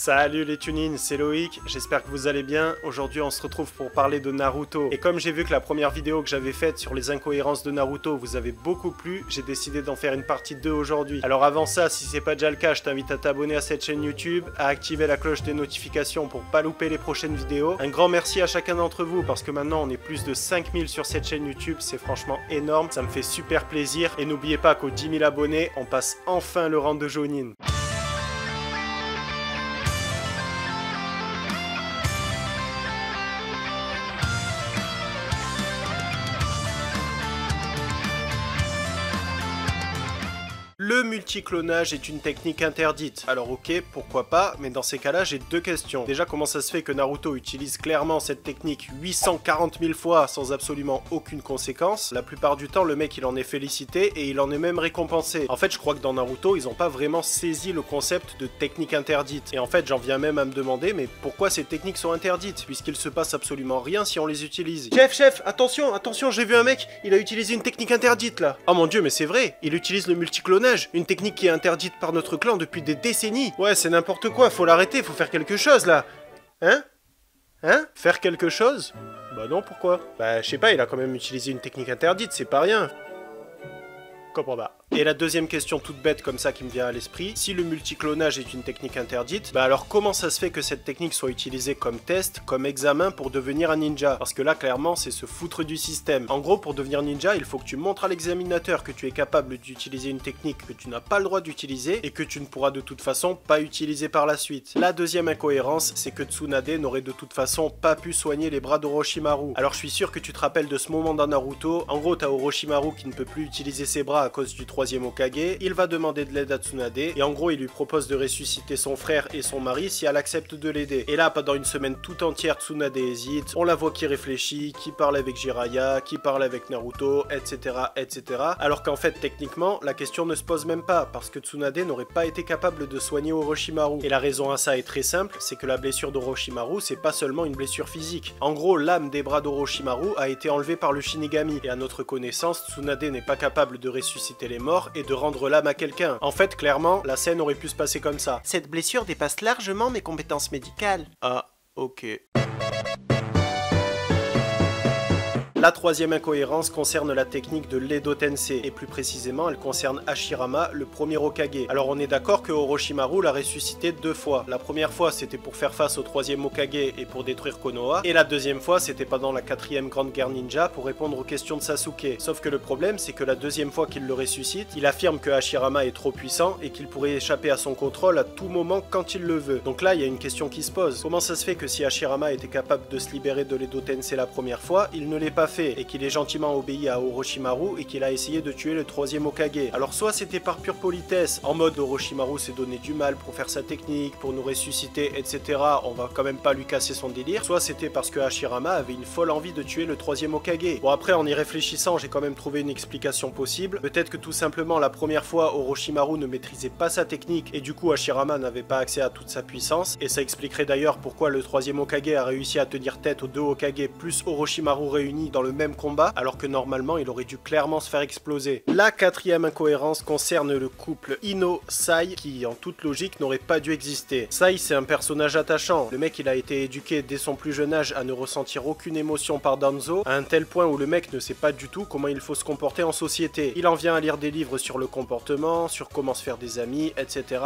Salut les tunines, c'est Loïc, j'espère que vous allez bien. Aujourd'hui on se retrouve pour parler de Naruto. Et comme j'ai vu que la première vidéo que j'avais faite sur les incohérences de Naruto vous avait beaucoup plu, j'ai décidé d'en faire une partie 2 aujourd'hui. Alors avant ça, si c'est pas déjà le cas, je t'invite à t'abonner à cette chaîne YouTube, à activer la cloche des notifications pour pas louper les prochaines vidéos. Un grand merci à chacun d'entre vous parce que maintenant on est plus de 5000 sur cette chaîne YouTube, c'est franchement énorme, ça me fait super plaisir. Et n'oubliez pas qu'aux 10 000 abonnés, on passe enfin le rang de Jonin. Le multiclonage est une technique interdite. Alors ok, pourquoi pas, mais dans ces cas-là, j'ai deux questions. Déjà, comment ça se fait que Naruto utilise clairement cette technique 840 000 fois sans absolument aucune conséquence? La plupart du temps, le mec, il en est félicité et il en est même récompensé. En fait, je crois que dans Naruto, ils ont pas vraiment saisi le concept de technique interdite. Et en fait, j'en viens même à me demander, mais pourquoi ces techniques sont interdites? Puisqu'il se passe absolument rien si on les utilise. Chef, attention, j'ai vu un mec, il a utilisé une technique interdite là. Oh mon dieu, mais c'est vrai, il utilise le multiclonage. Une technique qui est interdite par notre clan depuis des décennies. Ouais, c'est n'importe quoi, faut l'arrêter, faut faire quelque chose là. Hein? Faire quelque chose? Bah non, pourquoi? Bah je sais pas, il a quand même utilisé une technique interdite, c'est pas rien. Comprends pas. Et la deuxième question toute bête comme ça qui me vient à l'esprit, si le multiclonage est une technique interdite, bah alors comment ça se fait que cette technique soit utilisée comme test, comme examen pour devenir un ninja? Parce que là clairement c'est se foutre du système. En gros, pour devenir ninja, il faut que tu montres à l'examinateur que tu es capable d'utiliser une technique que tu n'as pas le droit d'utiliser et que tu ne pourras de toute façon pas utiliser par la suite. La deuxième incohérence, c'est que Tsunade n'aurait de toute façon pas pu soigner les bras d'Orochimaru. Alors je suis sûr que tu te rappelles de ce moment dans Naruto. En gros, t'as Orochimaru qui ne peut plus utiliser ses bras à cause du troisième Hokage, il va demander de l'aide à Tsunade et en gros il lui propose de ressusciter son frère et son mari si elle accepte de l'aider. Et là pendant une semaine tout entière Tsunade hésite, on la voit qui réfléchit, qui parle avec Jiraiya, qui parle avec Naruto, etc. Alors qu'en fait techniquement la question ne se pose même pas parce que Tsunade n'aurait pas été capable de soigner Orochimaru. Et la raison à ça est très simple, c'est que la blessure d'Orochimaru c'est pas seulement une blessure physique. En gros l'âme des bras d'Orochimaru a été enlevée par le Shinigami et à notre connaissance Tsunade n'est pas capable de ressusciter les morts et de rendre l'âme à quelqu'un. En fait, clairement, la scène aurait pu se passer comme ça. Cette blessure dépasse largement mes compétences médicales. Ah, ok. La troisième incohérence concerne la technique de l'Edo Tensei, et plus précisément elle concerne Hashirama, le premier Hokage. Alors on est d'accord que Orochimaru l'a ressuscité 2 fois. La première fois c'était pour faire face au troisième Hokage et pour détruire Konoha, et la deuxième fois c'était pendant la 4e grande guerre ninja pour répondre aux questions de Sasuke. Sauf que le problème c'est que la deuxième fois qu'il le ressuscite, il affirme que Hashirama est trop puissant et qu'il pourrait échapper à son contrôle à tout moment quand il le veut. Donc là il y a une question qui se pose. Comment ça se fait que si Hashirama était capable de se libérer de l'Edo Tensei la première fois, il ne l'est pas fait et qu'il ait gentiment obéi à Orochimaru et qu'il a essayé de tuer le troisième Hokage? Alors soit c'était par pure politesse, en mode Orochimaru s'est donné du mal pour faire sa technique, pour nous ressusciter, etc. On va quand même pas lui casser son délire, soit c'était parce que Hashirama avait une folle envie de tuer le troisième Hokage. Bon après en y réfléchissant j'ai quand même trouvé une explication possible, peut-être que tout simplement la première fois Orochimaru ne maîtrisait pas sa technique et du coup Hashirama n'avait pas accès à toute sa puissance, et ça expliquerait d'ailleurs pourquoi le troisième Hokage a réussi à tenir tête aux 2 Hokage plus Orochimaru réunis dans le même combat, alors que normalement il aurait dû clairement se faire exploser. La 4e incohérence concerne le couple Ino-Sai, qui en toute logique n'aurait pas dû exister. Sai c'est un personnage attachant, le mec il a été éduqué dès son plus jeune âge à ne ressentir aucune émotion par Danzo, à un tel point où le mec ne sait pas du tout comment il faut se comporter en société. Il en vient à lire des livres sur le comportement, sur comment se faire des amis, etc.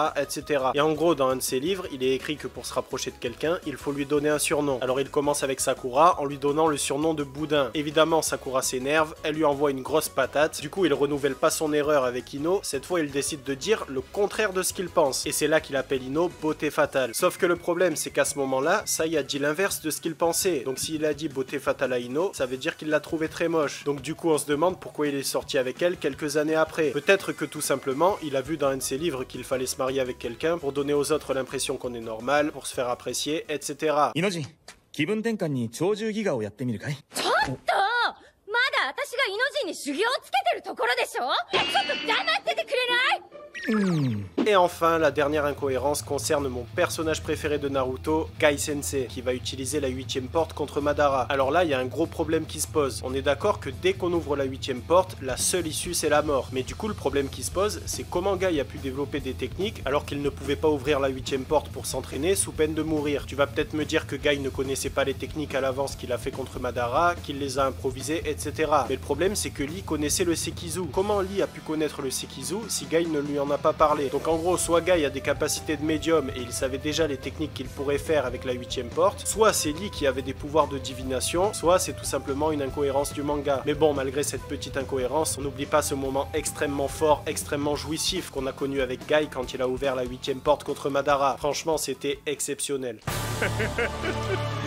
Et en gros dans un de ses livres, il est écrit que pour se rapprocher de quelqu'un, il faut lui donner un surnom. Alors il commence avec Sakura en lui donnant le surnom de Boudin. Évidemment Sakura s'énerve, elle lui envoie une grosse patate, du coup il renouvelle pas son erreur avec Ino, cette fois il décide de dire le contraire de ce qu'il pense, et c'est là qu'il appelle Ino beauté fatale. Sauf que le problème c'est qu'à ce moment-là, Sai a dit l'inverse de ce qu'il pensait, donc s'il a dit beauté fatale à Ino, ça veut dire qu'il l'a trouvée très moche. Donc du coup on se demande pourquoi il est sorti avec elle quelques années après. Peut-être que tout simplement, il a vu dans un de ses livres qu'il fallait se marier avec quelqu'un pour donner aux autres l'impression qu'on est normal, pour se faire apprécier, etc. Inoji, 気分転換に鳥獣戯画をやってみるかい？ちょっとまだ私がイノジンに修行をつけてるところでしょ？ちょっと黙っててくれない？ Et enfin, la dernière incohérence concerne mon personnage préféré de Naruto, Gai Sensei, qui va utiliser la 8ème porte contre Madara. Alors là, il y a un gros problème qui se pose. On est d'accord que dès qu'on ouvre la 8ème porte, la seule issue c'est la mort. Mais du coup, le problème qui se pose, c'est comment Gai a pu développer des techniques alors qu'il ne pouvait pas ouvrir la 8ème porte pour s'entraîner sous peine de mourir. Tu vas peut-être me dire que Gai ne connaissait pas les techniques à l'avance qu'il a fait contre Madara, qu'il les a improvisées, etc. Mais le problème c'est que Lee connaissait le Sekizu. Comment Lee a pu connaître le Sekizu si Gai ne lui en a pas parlé? Donc en gros, soit Gai a des capacités de médium et il savait déjà les techniques qu'il pourrait faire avec la 8ème porte, soit c'est Lee qui avait des pouvoirs de divination, soit c'est tout simplement une incohérence du manga. Mais bon, malgré cette petite incohérence, on n'oublie pas ce moment extrêmement fort, extrêmement jouissif qu'on a connu avec Gai quand il a ouvert la 8ème porte contre Madara. Franchement, c'était exceptionnel.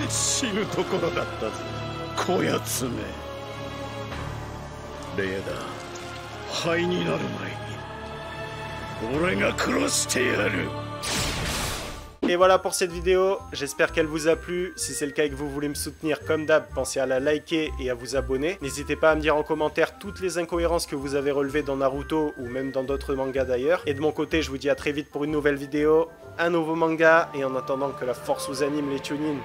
死ぬところだったぞこやつめレーダー灰になる前に俺が殺してやる Et voilà pour cette vidéo, j'espère qu'elle vous a plu. Si c'est le cas et que vous voulez me soutenir comme d'hab, pensez à la liker et à vous abonner. N'hésitez pas à me dire en commentaire toutes les incohérences que vous avez relevées dans Naruto ou même dans d'autres mangas d'ailleurs. Et de mon côté, je vous dis à très vite pour une nouvelle vidéo, un nouveau manga, et en attendant que la force vous anime les tunins.